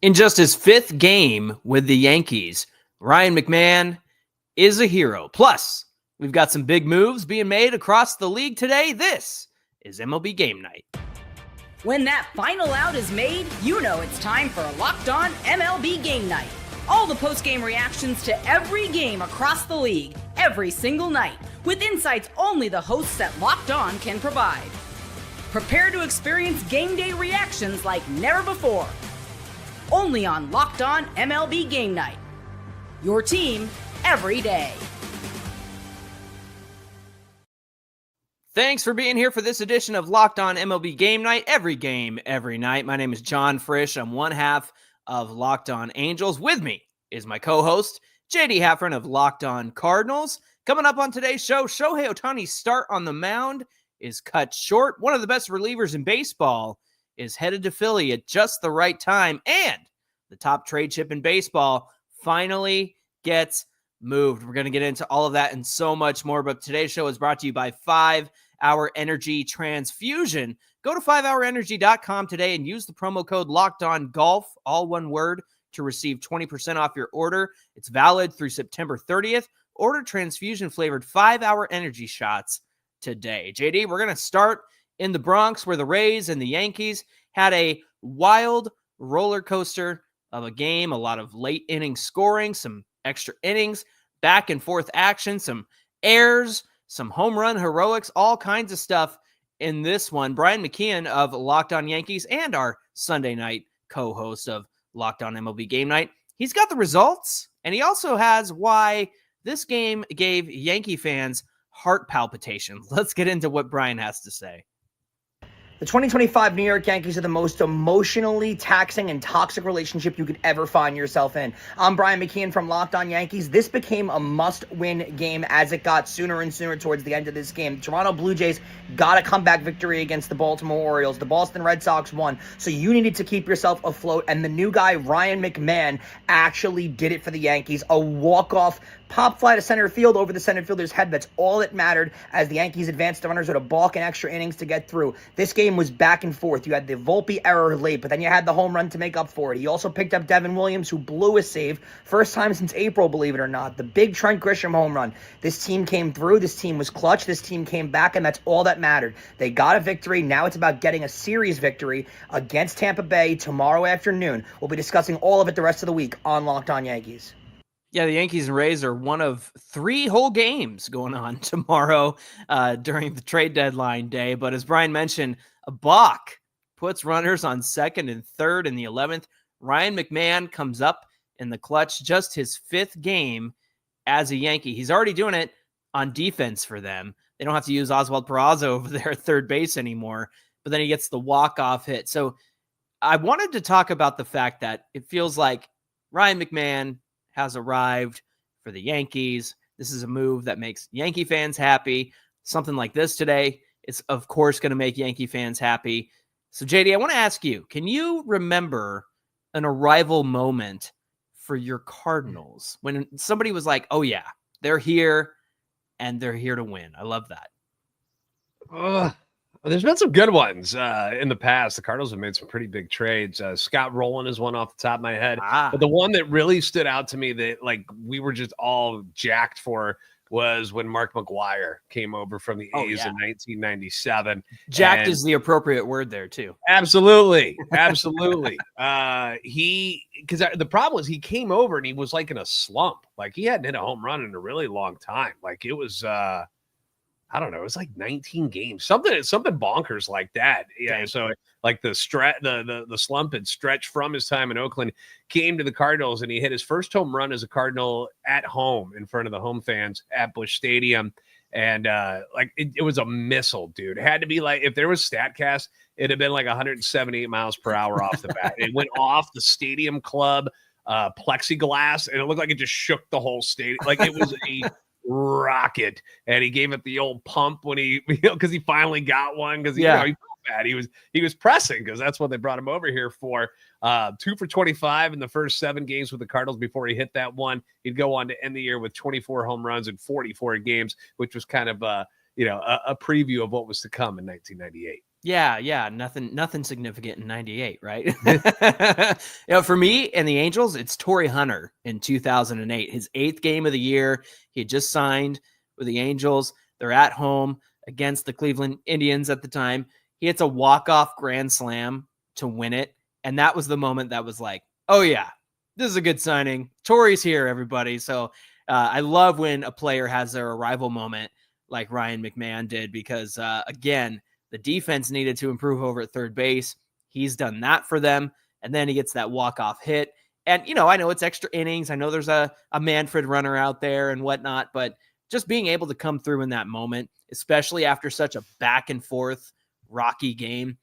In just his fifth game with the Yankees, Ryan McMahon is a hero. Plus, we've got some big moves being made across the league today. This is MLB Game Night. When that final out is made, you know it's time for a Locked On MLB Game Night. All the post-game reactions to every game across the league, every single night, with insights only the hosts at Locked On can provide. Prepare to experience game day reactions like never before. Only on Locked On MLB Game Night. Your team every day. Thanks for being here for this edition of Locked On MLB Game Night. Every game, every night. My name is Jon Frisch. I'm one half of Locked On Angels. With me is my co-host, J.D. Hafron of Locked On Cardinals. Coming up on today's show, Shohei Ohtani's start on the mound is cut short. One of the best relievers in baseball is headed to Philly at just the right time. And the top trade chip in baseball finally gets moved. We're going to get into all of that and so much more. But today's show is brought to you by 5 Hour Energy Transfusion. Go to 5hourenergy.com today and use the promo code LOCKEDONGOLF, all one word, to receive 20% off your order. It's valid through September 30th. Order transfusion-flavored 5-hour energy shots today. JD, we're going to start in the Bronx where the Rays and the Yankees had a wild roller coaster of a game, a lot of late inning scoring, some extra innings, back and forth action, some errors, some home run heroics, all kinds of stuff in this one. Ryan McMahon of Locked On Yankees and our Sunday night co-host of Locked On MLB Game Night, he's got the results, and he also has why this game gave Yankee fans heart palpitations. Let's get into what Brian has to say. The 2025 New York Yankees are the most emotionally taxing and toxic relationship you could ever find yourself in. I'm Brian McMahon from Locked On Yankees. This became a must-win game as it got sooner and sooner towards the end of this game. The Toronto Blue Jays got a comeback victory against the Baltimore Orioles. The Boston Red Sox won, so you needed to keep yourself afloat, and the new guy, Ryan McMahon, actually did it for the Yankees. A walk-off pop fly to center field over the center fielder's head. That's all that mattered as the Yankees advanced the runners with a balk and extra innings to get through. This game was back and forth. You had the Volpe error late, but then you had the home run to make up for it. He also picked up Devin Williams, who blew a save. First time since April, believe it or not. The big Trent Grisham home run. This team came through. This team was clutch. This team came back, and that's all that mattered. They got a victory. Now it's about getting a series victory against Tampa Bay tomorrow afternoon. We'll be discussing all of it the rest of the week on Locked On Yankees. Yeah, the Yankees and Rays are one of 3 whole games going on tomorrow during the trade deadline day. But as Brian mentioned, a balk puts runners on second and third in the 11th. Ryan McMahon comes up in the clutch, just his 5th game as a Yankee. He's already doing it on defense for them. They don't have to use Oswald Peraza over there at third base anymore, but then he gets the walk-off hit. So I wanted to talk about the fact that it feels like Ryan McMahon has arrived for the Yankees. This is a move that makes Yankee fans happy. Something like this today is, of course, going to make Yankee fans happy. So, JD, I want to ask you, can you remember an arrival moment for your Cardinals when somebody was like, oh, yeah, they're here and they're here to win? I love that. There's been some good ones in the past. The Cardinals have made some pretty big trades. Scott Rowland is one off the top of my head. But the one that really stood out to me that like we were just all jacked for was when Mark McGwire came over from the A's in 1997. Jacked is the appropriate word there too. Absolutely. Absolutely. Because the problem was he came over and he was like in a slump. Like he hadn't hit a home run in a really long time. Like it was I don't know. It was like 19 games, something bonkers like that. Yeah. Dang. So like the slump had stretched from his time in Oakland, came to the Cardinals, and he hit his first home run as a Cardinal at home in front of the home fans at Busch Stadium. And it was a missile, dude. It had to be like, if there was StatCast, it'd have been like 178 miles per hour off the bat. It went off the stadium club plexiglass, and it looked like it just shook the whole stadium. Like it was a rocket, and he gave it the old pump when he, because he finally got one, because he felt bad. He was pressing, because that's what they brought him over here for. 2 for 25 in the first 7 games with the Cardinals before he hit that one. He'd go on to end the year with 24 home runs in 44 games, which was kind of a preview of what was to come in 1998. Yeah. Nothing significant in 98, right? For me and the Angels, it's Torrey Hunter in 2008, his 8th game of the year. He had just signed with the Angels. They're at home against the Cleveland Indians at the time. He hits a walk-off grand slam to win it. And that was the moment that was like, oh yeah, this is a good signing. Torrey's here, everybody. So I love when a player has their arrival moment like Ryan McMahon did, because again, the defense needed to improve over at third base. He's done that for them. And then he gets that walk-off hit. And, I know it's extra innings. I know there's a Manfred runner out there and whatnot, but just being able to come through in that moment, especially after such a back and forth rocky game,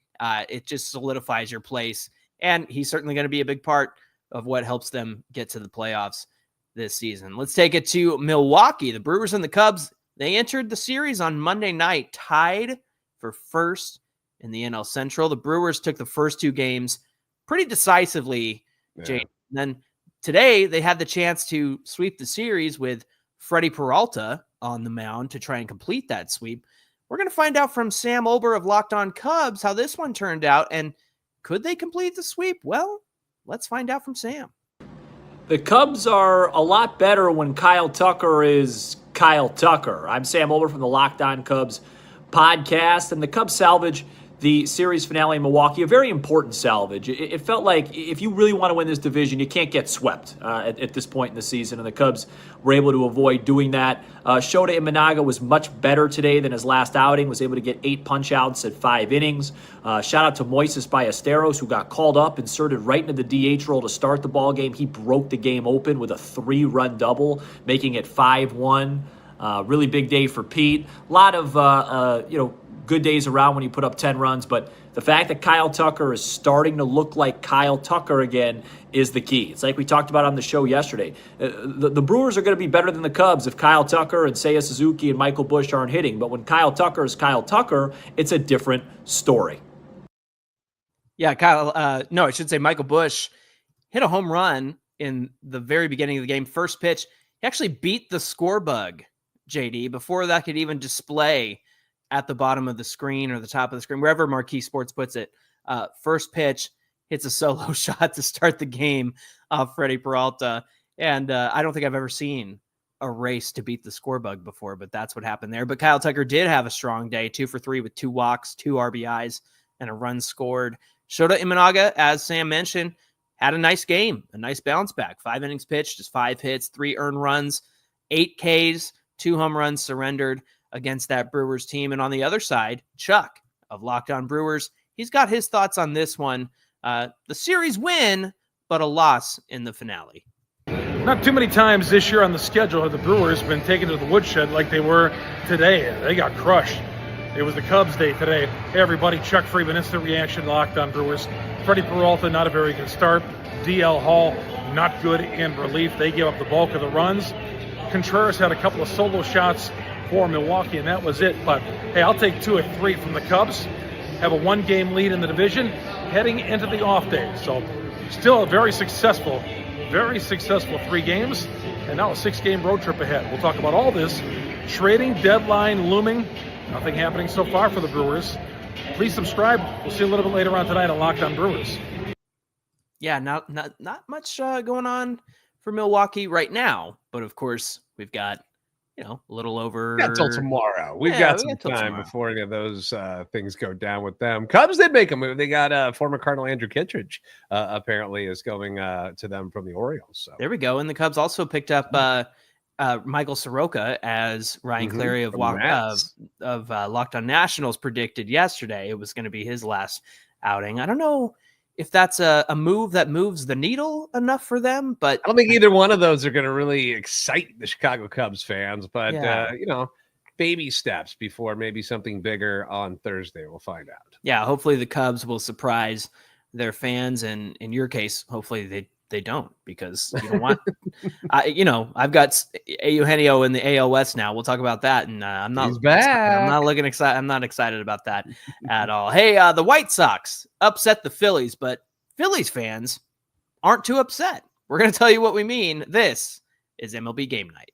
it just solidifies your place. And he's certainly going to be a big part of what helps them get to the playoffs this season. Let's take it to Milwaukee. The Brewers and the Cubs, they entered the series on Monday night, tied for first in the NL Central. The Brewers took the first 2 games pretty decisively, Jay. And then today they had the chance to sweep the series with Freddie Peralta on the mound to try and complete that sweep. We're going to find out from Sam Ober of Locked On Cubs how this one turned out, and could they complete the sweep? Well, let's find out from Sam. The Cubs are a lot better when Kyle Tucker is Kyle Tucker. I'm Sam Ober from the Locked On Cubs podcast, and the Cubs salvage the series finale in Milwaukee, a very important salvage. It felt like if you really want to win this division, you can't get swept at this point in the season, and the Cubs were able to avoid doing that. Shohei Ohtani was much better today than his last outing, was able to get 8 punch-outs at 5 innings. Shout out to Moises Ballesteros, who got called up, inserted right into the DH role to start the ball game. He broke the game open with a 3-run double, making it 5-1. Really big day for Pete. A lot of, good days around when you put up 10 runs, but the fact that Kyle Tucker is starting to look like Kyle Tucker again is the key. It's like we talked about on the show yesterday. The Brewers are going to be better than the Cubs if Kyle Tucker and Seiya Suzuki and Michael Busch aren't hitting, but when Kyle Tucker is Kyle Tucker, it's a different story. Yeah, I should say Michael Busch hit a home run in the very beginning of the game. First pitch, he actually beat the score bug, JD, before that could even display at the bottom of the screen or the top of the screen, wherever Marquee Sports puts it. First pitch, hits a solo shot to start the game off Freddie Peralta. And I don't think I've ever seen a race to beat the score bug before, but that's what happened there. But Kyle Tucker did have a strong day, 2 for 3 with 2 walks, 2 RBIs, and a run scored. Shota Imanaga, as Sam mentioned, had a nice game, a nice bounce back. 5 innings pitched, just 5 hits, 3 earned runs, 8 Ks, 2 home runs surrendered against that Brewers team. And on the other side, Chuck of Locked On Brewers, he's got his thoughts on this one. The series win, but a loss in the finale. Not too many times this year on the schedule have the Brewers been taken to the woodshed like they were today. They got crushed. It was the Cubs day today. Hey everybody, Chuck Freeman, instant reaction, Locked On Brewers. Freddie Peralta, not a very good start. DL Hall, not good in relief. They gave up the bulk of the runs. Contreras had a couple of solo shots for Milwaukee, and that was it. But hey, I'll take 2 or 3 from the Cubs. Have a 1-game lead in the division heading into the off day. So still a very successful 3 games, and now a 6-game road trip ahead. We'll talk about all this. Trading deadline looming. Nothing happening so far for the Brewers. Please subscribe. We'll see you a little bit later on tonight on Locked On Brewers. Yeah, not much going on for Milwaukee right now, but of course we've got a little over until tomorrow. We've got some time before any of those things go down with them. Cubs did make a move. They got former Cardinal Andrew Kittredge apparently is going to them from the Orioles. So there we go. And the Cubs also picked up Michael Soroka, as Ryan Clary of Locked On Nationals predicted yesterday. It was going to be his last outing. I don't know if that's a move that moves the needle enough for them, but I don't think either one of those are going to really excite the Chicago Cubs fans, but baby steps before maybe something bigger on Thursday. We'll find out. Yeah. Hopefully the Cubs will surprise their fans. And in your case, hopefully they don't, because you don't want, I've got Eugenio in the AL West now. We'll talk about that. And I'm not excited. I'm not excited about that at all. Hey, the White Sox upset the Phillies, but Phillies fans aren't too upset. We're going to tell you what we mean. This is MLB Game Night.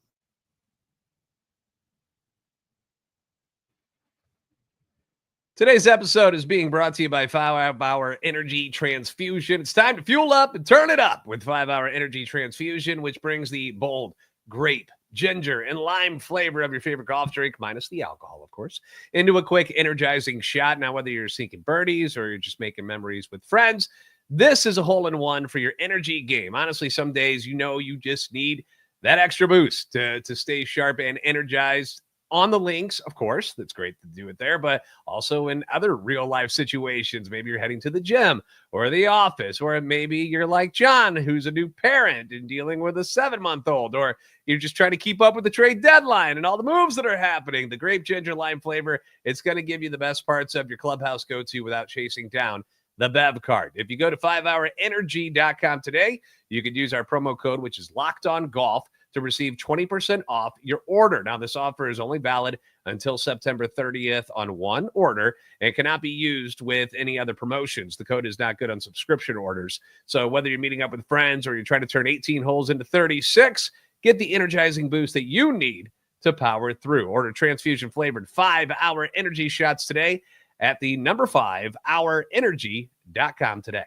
Today's episode is being brought to you by 5 Hour Energy Transfusion. It's time to fuel up and turn it up with 5 Hour Energy Transfusion, which brings the bold grape, ginger, and lime flavor of your favorite golf drink, minus the alcohol, of course, into a quick, energizing shot. Now, whether you're sinking birdies or you're just making memories with friends, this is a hole-in-one for your energy game. Honestly, some days, you just need that extra boost to stay sharp and energized. On the links, of course, that's great to do it there, but also in other real-life situations. Maybe you're heading to the gym or the office, or maybe you're like John, who's a new parent and dealing with a 7-month-old, or you're just trying to keep up with the trade deadline and all the moves that are happening. The grape, ginger, lime flavor, it's going to give you the best parts of your clubhouse go-to without chasing down the Bev card. If you go to 5hourenergy.com today, you can use our promo code, which is LOCKEDONGolf, to receive 20% off your order. Now, this offer is only valid until September 30th on one order and cannot be used with any other promotions. The code is not good on subscription orders. So whether you're meeting up with friends or you're trying to turn 18 holes into 36, get the energizing boost that you need to power through. Order transfusion-flavored 5-hour energy shots today at the number 5hourenergy.com today.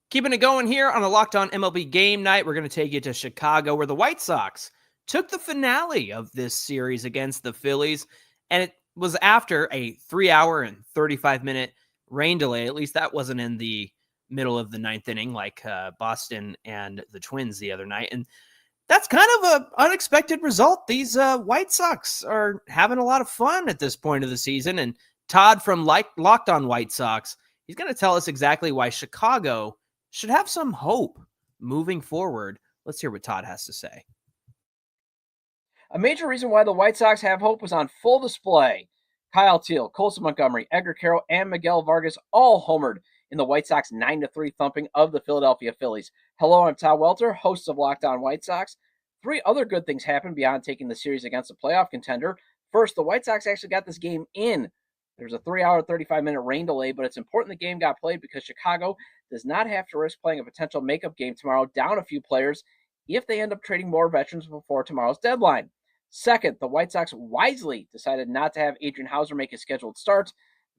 Keeping it going here on a Locked On MLB Game Night, we're going to take you to Chicago, where the White Sox took the finale of this series against the Phillies, and it was after a 3-hour and 35-minute rain delay. At least that wasn't in the middle of the ninth inning like Boston and the Twins the other night, and that's kind of an unexpected result. These White Sox are having a lot of fun at this point of the season, and Todd from Locked On White Sox, he's going to tell us exactly why Chicago should have some hope moving forward. Let's hear what Todd has to say. A major reason why the White Sox have hope was on full display. Kyle Teal, Colson Montgomery, Edgar Carroll, and Miguel Vargas all homered in the White Sox 9-3 thumping of the Philadelphia Phillies. Hello, I'm Todd Welter, host of Locked On White Sox. 3 other good things happened beyond taking the series against a playoff contender. First, the White Sox actually got this game in. There's a 3-hour, 35-minute rain delay, but it's important the game got played because Chicago does not have to risk playing a potential makeup game tomorrow down a few players if they end up trading more veterans before tomorrow's deadline. Second, the White Sox wisely decided not to have Adrian Hauser make his scheduled start.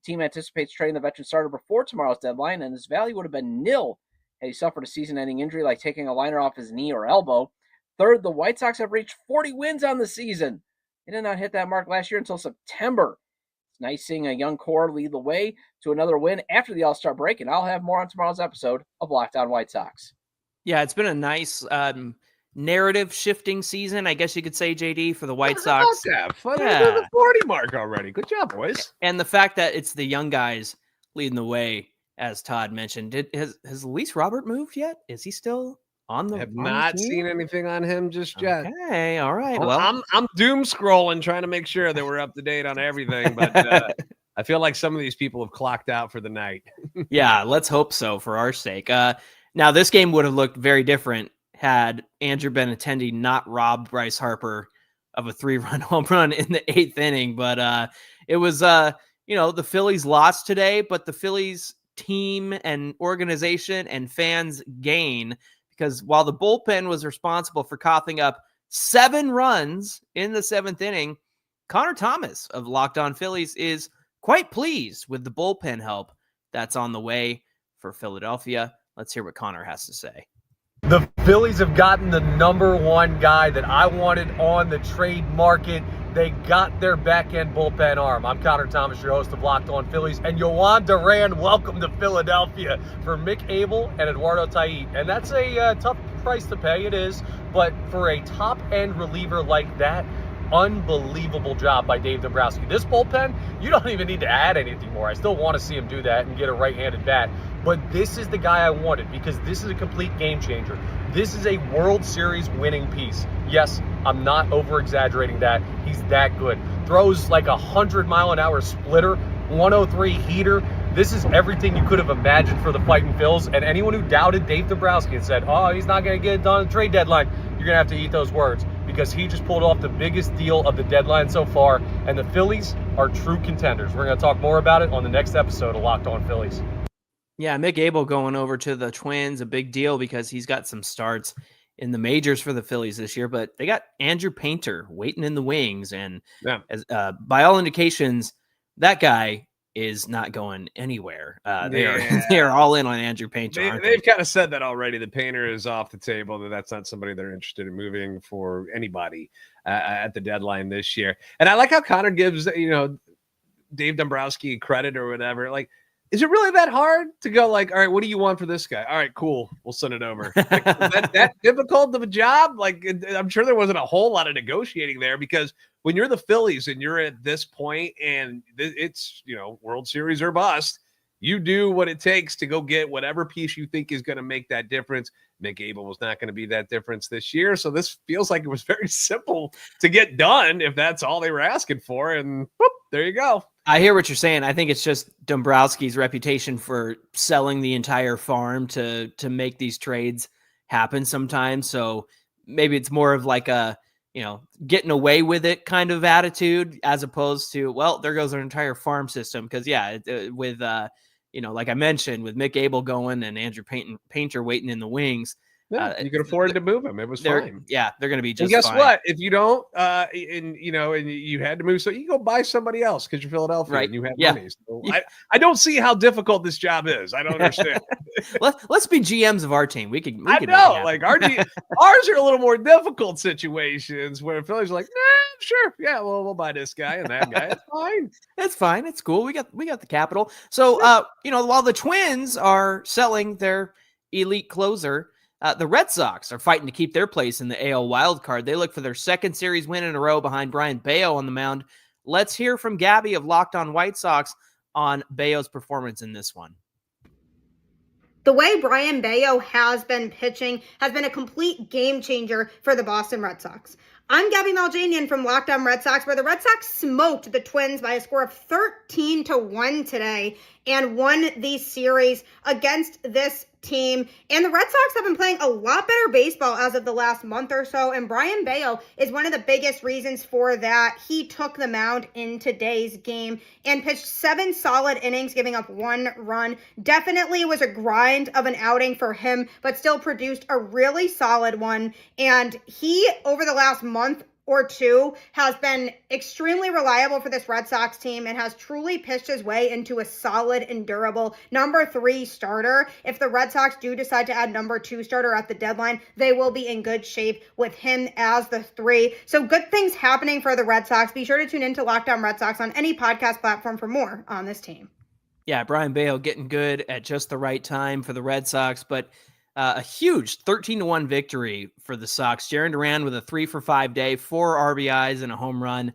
The team anticipates trading the veteran starter before tomorrow's deadline, and his value would have been nil had he suffered a season-ending injury like taking a liner off his knee or elbow. Third, the White Sox have reached 40 wins on the season. They did not hit that mark last year until September. It's nice seeing a young core lead the way to another win after the All-Star break, and I'll have more on tomorrow's episode of Locked On White Sox. Yeah, it's been a nice narrative-shifting season, I guess you could say, JD, for the White Sox. Yeah, the 40 mark already. Good job, boys. And the fact that it's the young guys leading the way, as Todd mentioned. Has Luis Robert moved yet? Is he still on the? I have not seen anything on him just yet. Okay, all right. Well, I'm doom scrolling, trying to make sure that we're up to date on everything, but I feel like some of these people have clocked out for the night. Yeah, let's hope so for our sake. Now, this game would have looked very different had Andrew Benintendi not robbed Bryce Harper of a 3-run home run in the 8th inning. But it was, the Phillies lost today, but the Phillies team and organization and fans gain, because while the bullpen was responsible for coughing up 7 runs in the 7th inning, Connor Thomas of Locked On Phillies is quite pleased with the bullpen help that's on the way for Philadelphia. Let's hear what Connor has to say. The Phillies have gotten the number 1 guy that I wanted on the trade market. They got their back-end bullpen arm. I'm Connor Thomas, your host of Locked On Phillies. And Yohan Duran, welcome to Philadelphia for Mick Abel and Eduardo Tait. And that's a tough price to pay, it is. But for a top-end reliever like that, unbelievable job by Dave Dombrowski. This bullpen, you don't even need to add anything more. I still want to see him do that and get a right-handed bat. But this is the guy I wanted because this is a complete game changer. This is a World Series winning piece. Yes, I'm not over-exaggerating that. He's that good. Throws like 100-mile-an-hour splitter, 103 heater. This is everything you could have imagined for the Fighting Phils. And anyone who doubted Dave Dombrowski and said, oh, he's not going to get it done at the trade deadline, you're going to have to eat those words, because he just pulled off the biggest deal of the deadline so far, and the Phillies are true contenders. We're going to talk more about it on the next episode of Locked On Phillies. Yeah, Mick Abel going over to the Twins, a big deal because he's got some starts in the majors for the Phillies this year, but they got Andrew Painter waiting in the wings. And as by all indications, that guy is not going anywhere. They are all in on Andrew Painter. They've kind of said that already. The Painter is off the table. That's not somebody they're interested in moving for anybody at the deadline this year. And I like how Connor gives, Dave Dombrowski credit or whatever. Like, is it really that hard to go like, all right, what do you want for this guy? All right, cool. We'll send it over. Like, that difficult of a job? Like, I'm sure there wasn't a whole lot of negotiating there, because when you're the Phillies and you're at this point and it's, World Series or bust, you do what it takes to go get whatever piece you think is going to make that difference. Mick Abel was not going to be that difference this year. So this feels like it was very simple to get done if that's all they were asking for. And whoop, there you go. I hear what you're saying. I think it's just Dombrowski's reputation for selling the entire farm to make these trades happen sometimes. So maybe it's more of like a, getting away with it kind of attitude, as opposed to, well, there goes our entire farm system. Because with like I mentioned, with Mick Abel going and Andrew Painter waiting in the wings, you could afford to move him. It was fine. Yeah, they're going to be just. And guess fine. what? If you don't, and you had to move, so you go buy somebody else because you're Philadelphia and you have money. So I don't see how difficult this job is. I don't understand. Let's be GMs of our team. We could. I know, like ours are a little more difficult situations where Phillies are like, nah, sure, yeah, well, we'll buy this guy and that guy. It's fine. It's fine. It's cool. We got the capital. So, while the Twins are selling their elite closer, the Red Sox are fighting to keep their place in the AL wildcard. They look for their second series win in a row behind Brian Bayo on the mound. Let's hear from Gabby of Locked On White Sox on Bayo's performance in this one. The way Brian Bayo has been pitching has been a complete game changer for the Boston Red Sox. I'm Gabby Maljanian from Locked On Red Sox, where the Red Sox smoked the Twins by a score of 13-1 today and won the series against this team. And the Red Sox have been playing a lot better baseball as of the last month or so, and Brian Bayo is one of the biggest reasons for that. He took the mound in today's game and pitched 7 solid innings, giving up 1 run. Definitely was a grind of an outing for him, but still produced a really solid one. And he, over the last month or two, has been extremely reliable for this Red Sox team and has truly pitched his way into a solid and durable number 3 starter. If the Red Sox do decide to add number 2 starter at the deadline, they will be in good shape with him as the 3. So good things happening for the Red Sox. Be sure to tune into Locked On Red Sox on any podcast platform for more on this team. Yeah, Brian Bayo getting good at just the right time for the Red Sox, but a huge 13-1 victory for the Sox. Jarren Duran with a 3-for-5 day, 4 RBIs and a home run.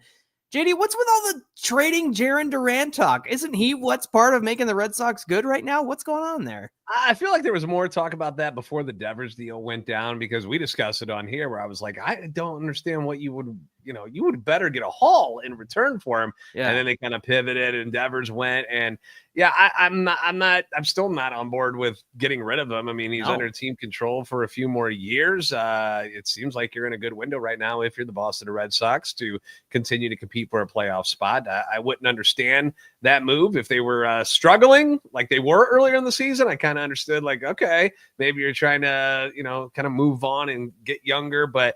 JD, what's with all the trading Jarren Duran talk? Isn't he what's part of making the Red Sox good right now? What's going on there? I feel like there was more talk about that before the Devers deal went down, because we discussed it on here where I was like, I don't understand what you would better get a haul in return for him. Yeah. And then they kind of pivoted and Devers went. And yeah, I'm still not on board with getting rid of him. I mean, he's under team control for a few more years. It seems like you're in a good window right now if you're the Boston Red Sox to continue to compete for a playoff spot. I wouldn't understand that move if they were struggling like they were earlier in the season. I kind of understood, like, okay, maybe you're trying to, kind of move on and get younger, but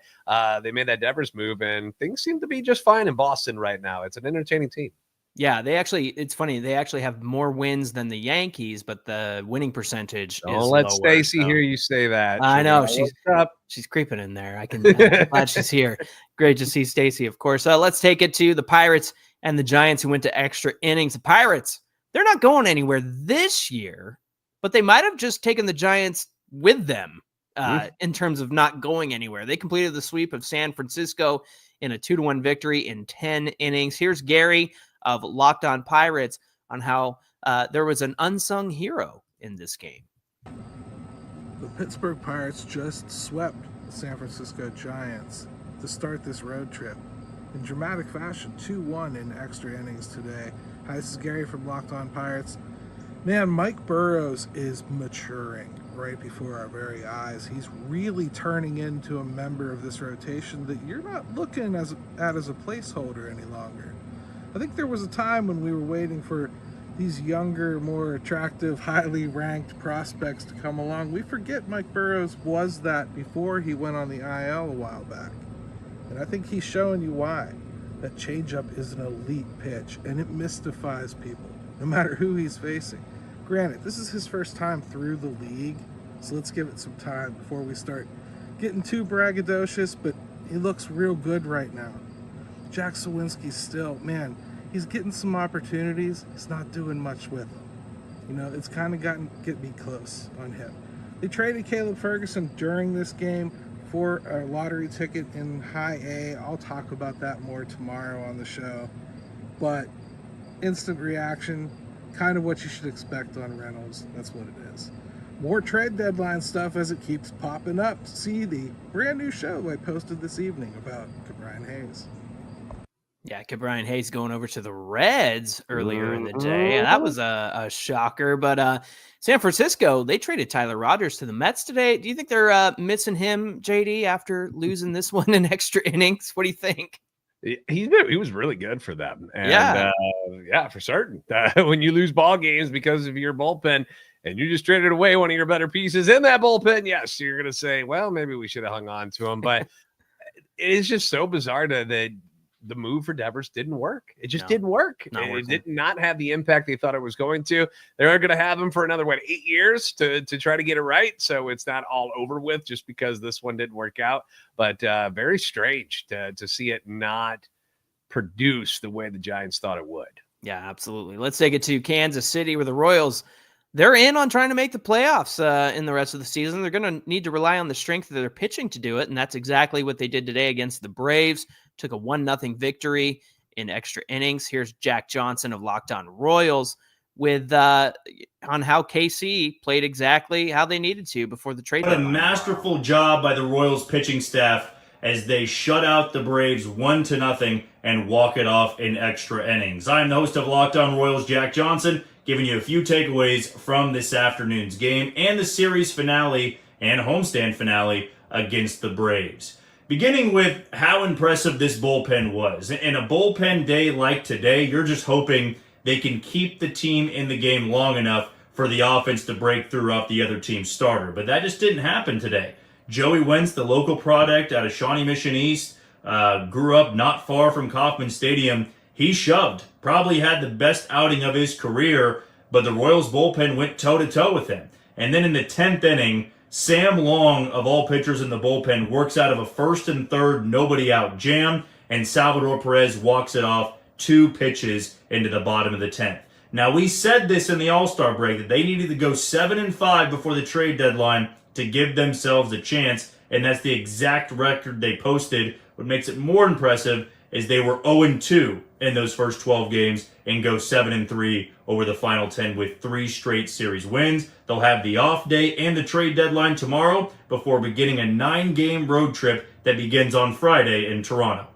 they made that Devers move and things seem to be just fine in Boston right now. It's an entertaining team. Yeah, it's funny. They actually have more wins than the Yankees, but the winning percentage is lower. Let Stacy hear you say that. I know she's creeping in there. I'm glad she's here. Great to see Stacy, of course. Let's take it to the Pirates and the Giants, who went to extra innings. The Pirates, they're not going anywhere this year, but they might have just taken the Giants with them in terms of not going anywhere. They completed the sweep of San Francisco in a 2-1 victory in 10 innings. Here's Gary of Locked On Pirates on how there was an unsung hero in this game. The Pittsburgh Pirates just swept the San Francisco Giants to start this road trip in dramatic fashion, 2-1 in extra innings today. Hi, this is Gary from Locked On Pirates. Man, Mike Burrows is maturing right before our very eyes. He's really turning into a member of this rotation that you're not looking at as a placeholder any longer. I think there was a time when we were waiting for, these younger, more attractive, highly ranked prospects to come along. We forget Mike Burrows was that before he went on the IL a while back. And I think he's showing you why. That changeup is an elite pitch, and it mystifies people, no matter who he's facing. Granted, this is his first time through the league, so let's give it some time before we start getting too braggadocious, but he looks real good right now. Jack Sawinski still, man, he's getting some opportunities. He's not doing much with them. You know, it's kind of get me close on him. They traded Caleb Ferguson during this game for a lottery ticket in high A. I'll talk about that more tomorrow on the show. But instant reaction, kind of what you should expect on Reynolds. That's what it is. More trade deadline stuff as it keeps popping up. See the brand new show I posted this evening about Ke'Bryan Hayes. Yeah, Ke'Bryan Hayes going over to the Reds earlier in the day. That was a shocker. But San Francisco, they traded Tyler Rogers to the Mets today. Do you think they're missing him, JD, after losing this one in extra innings? What do you think? He was really good for them. And yeah, for certain. When you lose ball games because of your bullpen and you just traded away one of your better pieces in that bullpen, yes, you're going to say, well, maybe we should have hung on to him. But it is just so bizarre that the move for Devers didn't work. It just didn't work. It did not have the impact they thought it was going to. They're going to have him for another, 8 years to try to get it right. So it's not all over with just because this one didn't work out. But very strange to see it not produce the way the Giants thought it would. Yeah, absolutely. Let's take it to Kansas City, where the Royals, they're in on trying to make the playoffs in the rest of the season. They're going to need to rely on the strength of their pitching to do it, and that's exactly what they did today against the Braves. Took a 1-0 victory in extra innings. Here's Jack Johnson of Locked On Royals with on how KC played exactly how they needed to before the trade. What a masterful job by the Royals pitching staff as they shut out the Braves 1-0 and walk it off in extra innings. I'm the host of Locked On Royals, Jack Johnson, giving you a few takeaways from this afternoon's game and the series finale and homestand finale against the Braves. Beginning with how impressive this bullpen was. In a bullpen day like today, you're just hoping they can keep the team in the game long enough for the offense to break through off the other team's starter. But that just didn't happen today. Joey Wentz, the local product out of Shawnee Mission East, grew up not far from Kauffman Stadium. He shoved, probably had the best outing of his career, but the Royals bullpen went toe-to-toe with him. And then in the 10th inning, Sam Long, of all pitchers in the bullpen, works out of a first and third nobody out jam, and Salvador Perez walks it off 2 pitches into the bottom of the 10th. Now, we said this in the All-Star break, that they needed to go 7-5 before the trade deadline to give themselves a chance, and that's the exact record they posted. What makes it more impressive is they were 0-2 in those first 12 games and go 7-3 over the final 10 with 3 straight series wins. They'll have the off day and the trade deadline tomorrow before beginning a 9-game road trip that begins on Friday in Toronto.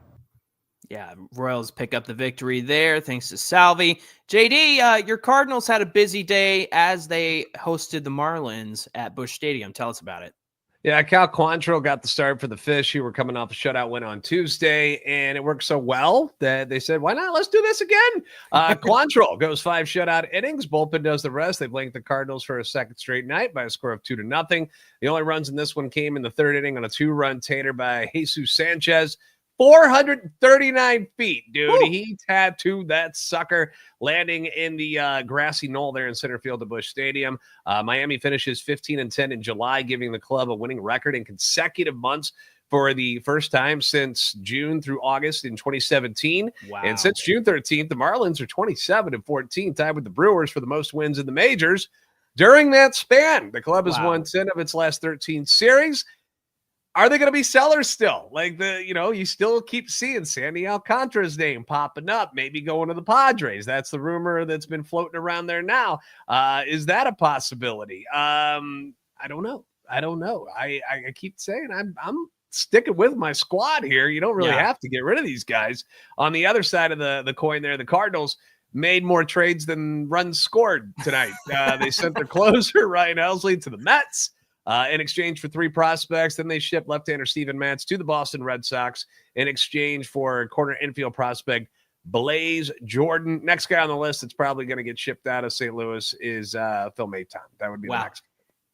Yeah, Royals pick up the victory there thanks to Salvi. JD, your Cardinals had a busy day as they hosted the Marlins at Busch Stadium. Tell us about it. Yeah, Cal Quantrill got the start for the Fish, who were coming off a shutout win on Tuesday, and it worked so well that they said, why not? Let's do this again. Quantrill goes 5 shutout innings. Bullpen does the rest. They blanked the Cardinals for a second straight night by a score of 2-0. The only runs in this one came in the 3rd inning on a 2-run tater by Jesus Sanchez. 439 feet, dude. Woo! He tattooed that sucker, landing in the grassy knoll there in center field at Busch Stadium. Miami finishes 15-10 in July, giving the club a winning record in consecutive months for the first time since June through August in 2017. Wow. And since June 13th, the Marlins are 27-14, tied with the Brewers for the most wins in the majors. During that span, the club has won 10 of its last 13 series. Are they going to be sellers still? You still keep seeing Sandy Alcantara's name popping up, maybe going to the Padres. That's the rumor that's been floating around there now. Is that a possibility? I don't know. I keep saying I'm sticking with my squad here. You don't really have to get rid of these guys. On the other side of the coin there, the Cardinals made more trades than runs scored tonight. They sent their closer, Ryan Helsley, to the Mets. In exchange for 3 prospects. Then they shipped left-hander Steven Matz to the Boston Red Sox in exchange for corner infield prospect Blaze Jordan. Next guy on the list that's probably going to get shipped out of St. Louis is Phil Maytime. That would be the next.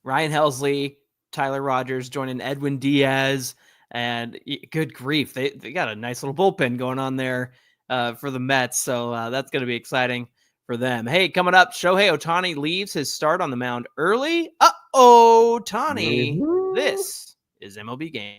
Ryan Helsley, Tyler Rogers joining Edwin Diaz, and good grief, they got a nice little bullpen going on there for the Mets, so that's going to be exciting for them. Hey, coming up, Shohei Ohtani leaves his start on the mound early. Ohtani. Mm-hmm. This is MLB Game.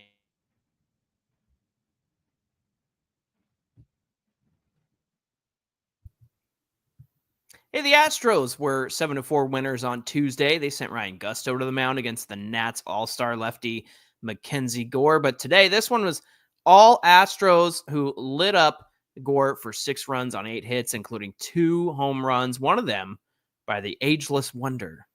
Hey, the Astros were 7-4 winners on Tuesday. They sent Ryan Gusto to the mound against the Nats all-star lefty Mackenzie Gore. But today, this one was all Astros, who lit up Gore for 6 runs on 8 hits, including 2 home runs, one of them by the ageless wonder,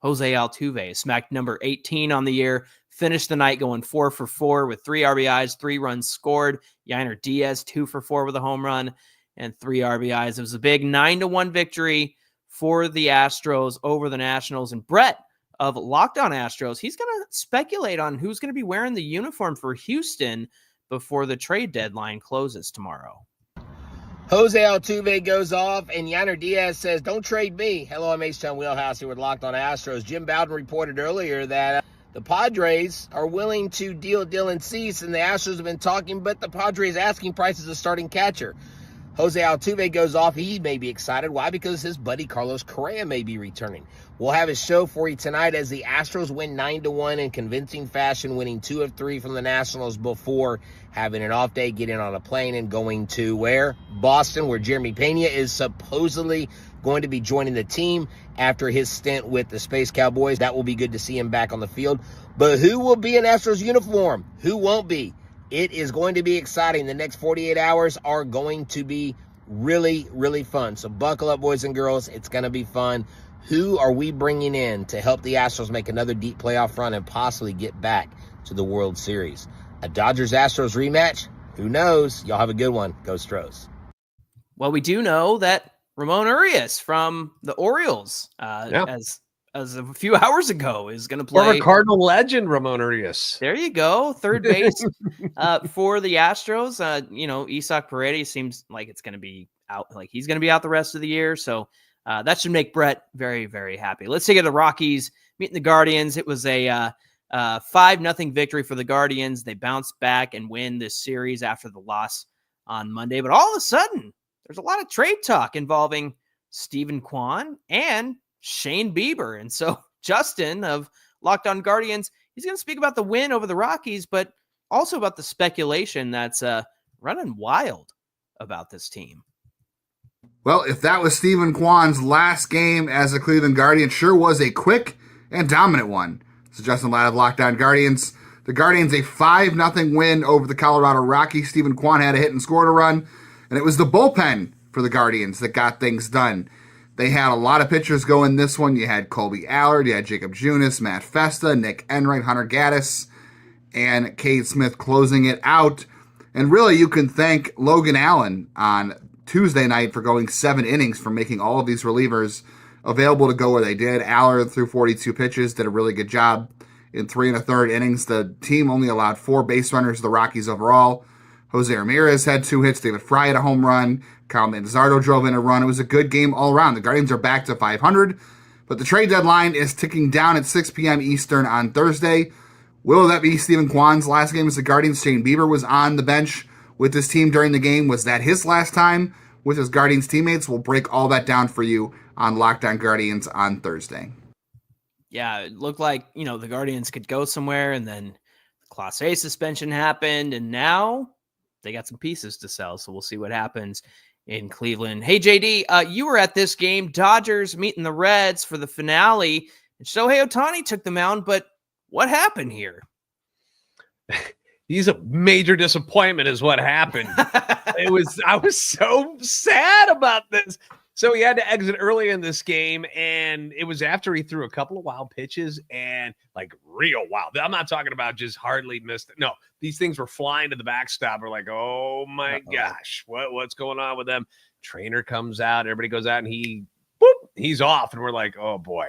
Jose Altuve. Smacked number 18 on the year, finished the night going 4 for 4 with 3 RBIs, 3 runs scored. Yainer Diaz, 2 for 4 with a home run and 3 RBIs. It was a big 9-1 victory for the Astros over the Nationals. And Brett of Locked On Astros, he's going to speculate on who's going to be wearing the uniform for Houston before the trade deadline closes tomorrow. Jose Altuve goes off, and Yainer Diaz says, "Don't trade me." Hello, I'm H-Town Wheelhouse here with Locked On Astros. Jim Bowden reported earlier that the Padres are willing to deal Dylan Cease, and the Astros have been talking, but the Padres asking price is a starting catcher. Jose Altuve goes off. He may be excited. Why? Because his buddy Carlos Correa may be returning. We'll have a show for you tonight as the Astros win 9-1 in convincing fashion, winning 2 of 3 from the Nationals before having an off day, getting on a plane and going to where? Boston, where Jeremy Pena is supposedly going to be joining the team after his stint with the Space Cowboys. That will be good to see him back on the field. But who will be in Astros uniform? Who won't be? It is going to be exciting. The next 48 hours are going to be really, really fun. So buckle up, boys and girls. It's going to be fun. Who are we bringing in to help the Astros make another deep playoff run and possibly get back to the World Series? A Dodgers-Astros rematch? Who knows? Y'all have a good one. Go Stros. Well, we do know that Ramon Urias from the Orioles, as of a few hours ago, is going to play. Former Cardinal legend Ramon Urias. There you go, third base for the Astros. Isaac Paredes seems like it's going to be out. Like he's going to be out the rest of the year. So that should make Brett very, very happy. Let's take it to the Rockies meeting the Guardians. It was a 5-0 victory for the Guardians. They bounced back and win this series after the loss on Monday. But all of a sudden, there's a lot of trade talk involving Stephen Kwan and Shane Bieber. And so Justin of Locked On Guardians, he's going to speak about the win over the Rockies, but also about the speculation that's running wild about this team. Well, if that was Stephen Kwan's last game as a Cleveland Guardian, sure was a quick and dominant one. So Justin Ladd of Locked On Guardians. The Guardians, a 5-0 win over the Colorado Rockies. Stephen Kwan had a hit and scored a run, and it was the bullpen for the Guardians that got things done. They had a lot of pitchers go in this one. You had Colby Allard, you had Jacob Junis, Matt Festa, Nick Enright, Hunter Gaddis, and Cade Smith closing it out. And really, you can thank Logan Allen on Tuesday night for going 7 innings, for making all of these relievers available to go where they did. Allard threw 42 pitches, did a really good job in 3 1/3 innings. The team only allowed 4 base runners to the Rockies overall. Jose Ramirez had 2 hits. David Fry had a home run. Kyle Manzardo drove in a run. It was a good game all around. The Guardians are back to 500, but the trade deadline is ticking down at 6 p.m. Eastern on Thursday. Will that be Stephen Kwan's last game as the Guardians? Shane Bieber was on the bench with his team during the game. Was that his last time with his Guardians teammates? We'll break all that down for you on Locked On Guardians on Thursday. Yeah, it looked like, the Guardians could go somewhere, and then the Class A suspension happened, and now they got some pieces to sell, so we'll see what happens in Cleveland. Hey, JD, you were at this game, Dodgers meeting the Reds for the finale, and Shohei Ohtani took the mound, but what happened here? He's a major disappointment is what happened. I was so sad about this. So he had to exit early in this game, and it was after he threw a couple of wild pitches, and like real wild. I'm not talking about just hardly missed. No, these things were flying to the backstop. We're like, oh my gosh, what's going on with them? Trainer comes out, everybody goes out, and he's off, and we're like, oh boy.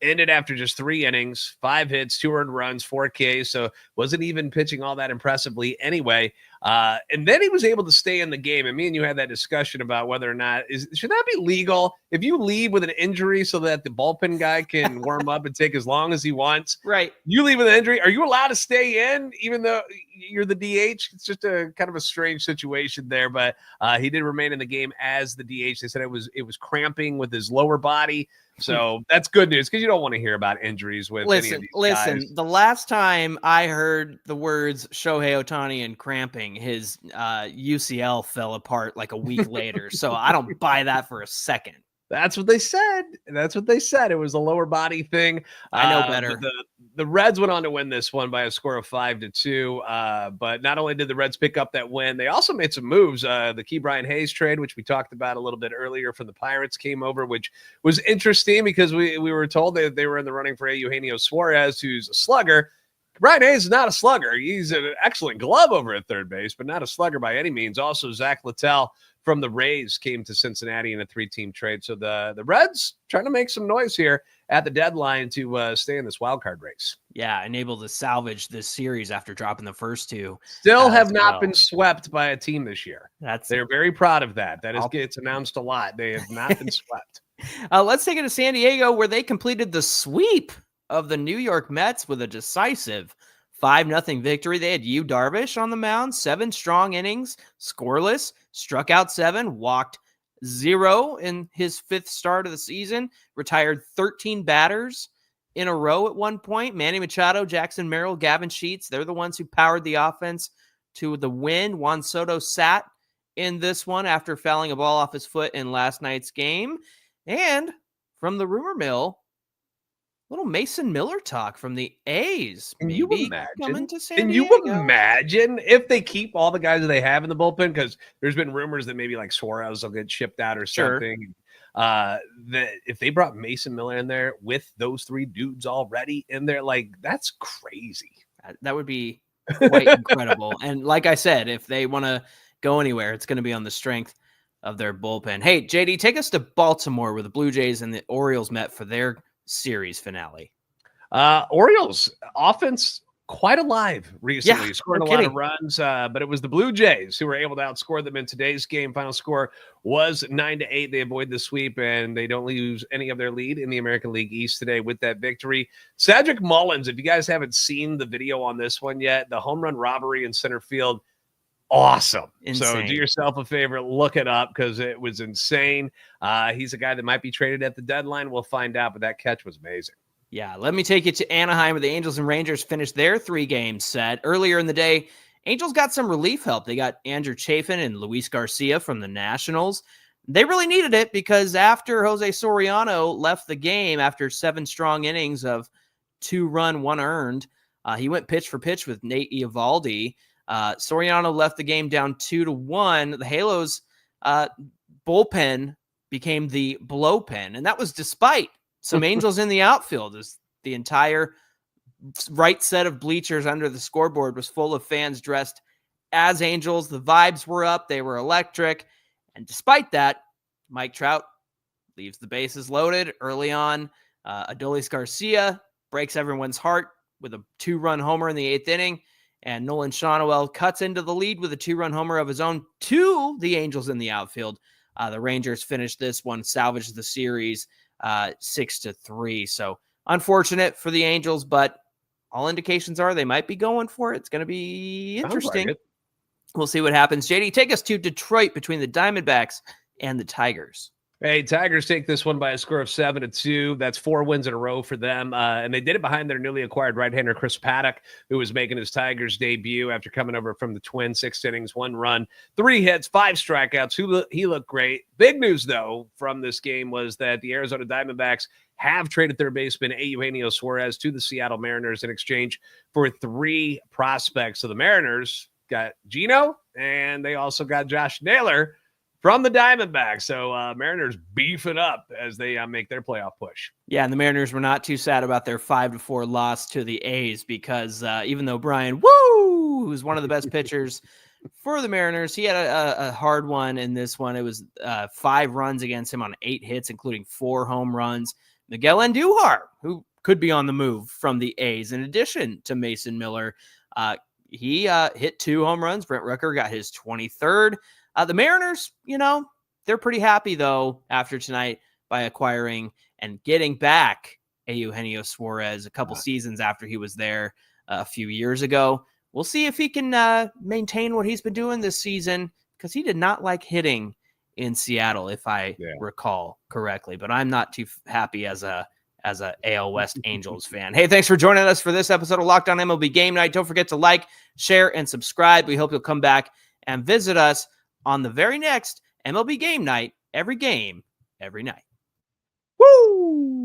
Ended after just 3 innings, 5 hits, 2 earned runs, 4 Ks. So wasn't even pitching all that impressively anyway. And then he was able to stay in the game. And me and you had that discussion about whether or not should that be legal if you leave with an injury so that the bullpen guy can warm up and take as long as he wants. Right. You leave with an injury. Are you allowed to stay in even though you're the DH? It's just a kind of a strange situation there. But he did remain in the game as the DH. They said it was cramping with his lower body. So that's good news because you don't want to hear about injuries with any of these guys. The last time I heard the words Shohei Ohtani and cramping, his UCL fell apart like a week later. So I don't buy that for a second. That's what they said. It was a lower body thing. I know better. The Reds went on to win this one by a score of 5-2. But not only did the Reds pick up that win, they also made some moves. The Key Brian Hayes trade, which we talked about a little bit earlier from the Pirates, came over, which was interesting because we were told that they were in the running for Eugenio Suarez, who's a slugger. Brian Hayes is not a slugger. He's an excellent glove over at third base, but not a slugger by any means. Also, Zach Littell from the Rays came to Cincinnati in a 3-team trade. So the Reds trying to make some noise here at the deadline to stay in this wild card race. Yeah, and able to salvage this series after dropping the first two. Still have not been swept by a team this year. They're very proud of that. It's announced a lot. They have not been swept. Let's take it to San Diego, where they completed the sweep of the New York Mets with a decisive 5-0 victory. They had Yu Darvish on the mound, 7 strong innings, scoreless, struck out 7, walked 0 in his 5th start of the season, retired 13 batters in a row at one point. Manny Machado, Jackson Merrill, Gavin Sheets, they're the ones who powered the offense to the win. Juan Soto sat in this one after fouling a ball off his foot in last night's game. And from the rumor mill, little Mason Miller talk from the A's. Can you imagine? Can you imagine if they keep all the guys that they have in the bullpen? Because there's been rumors that maybe like Suarez will get shipped out or something. That if they brought Mason Miller in there with those 3 dudes already in there, like that's crazy. That would be quite incredible. And like I said, if they want to go anywhere, it's going to be on the strength of their bullpen. Hey, JD, take us to Baltimore where the Blue Jays and the Orioles met for their series finale. Orioles offense quite alive recently, scoring a lot of runs, but it was the Blue Jays who were able to outscore them in today's game. Final score was 9-8. They avoid the sweep and they don't lose any of their lead in the American League East today with that victory. Cedric Mullins, if you guys haven't seen the video on this one yet, the home run robbery in center field, awesome. Insane. So do yourself a favor, look it up because it was insane. He's a guy that might be traded at the deadline. We'll find out, but that catch was amazing. Yeah, let me take you to Anaheim where the Angels and Rangers finished their 3-game set. Earlier in the day, Angels got some relief help. They got Andrew Chafin and Luis Garcia from the Nationals. They really needed it because after Jose Soriano left the game after 7 strong innings of 2-run, 1 earned, he went pitch for pitch with Nate Eovaldi. Soriano left the game down 2-1. The Halos bullpen became the blow pen, and that was despite some Angels in the outfield. As the entire right set of bleachers under the scoreboard was full of fans dressed as Angels. The vibes were up. They were electric. And despite that, Mike Trout leaves the bases loaded early on. Adolis Garcia breaks everyone's heart with a 2-run homer in the 8th inning. And Nolan Shawnoel cuts into the lead with a 2-run homer of his own to the Angels in the outfield. The Rangers finished this one, salvaged the series 6-3. So unfortunate for the Angels, but all indications are they might be going for it. It's going to be interesting. Like we'll see what happens. JD, take us to Detroit between the Diamondbacks and the Tigers. Hey, Tigers take this one by a score of 7-2. That's 4 wins in a row for them. And they did it behind their newly acquired right-hander, Chris Paddock, who was making his Tigers debut after coming over from the Twins. 6 innings, 1 run, 3 hits, 5 strikeouts. He looked great. Big news, though, from this game was that the Arizona Diamondbacks have traded their baseman, Eugenio Suarez, to the Seattle Mariners in exchange for 3 prospects. So the Mariners got Gino, and they also got Josh Naylor from the Diamondbacks. So Mariners beefing up as they make their playoff push. Yeah, and the Mariners were not too sad about their 5-4 loss to the A's because even though Brian who's one of the best pitchers for the Mariners, he had a hard one in this one. It was 5 runs against him on 8 hits, including 4 home runs. Miguel Andujar, who could be on the move from the A's, in addition to Mason Miller, he hit 2 home runs. Brent Rooker got his 23rd. The Mariners, they're pretty happy, though, after tonight by acquiring and getting back Eugenio Suarez a couple seasons after he was there a few years ago. We'll see if he can maintain what he's been doing this season, because he did not like hitting in Seattle, if I recall correctly. But I'm not too happy as a AL West Angels fan. Hey, thanks for joining us for this episode of Locked On MLB Game Night. Don't forget to like, share, and subscribe. We hope you'll come back and visit us on the very next MLB Game Night, every game, every night. Woo!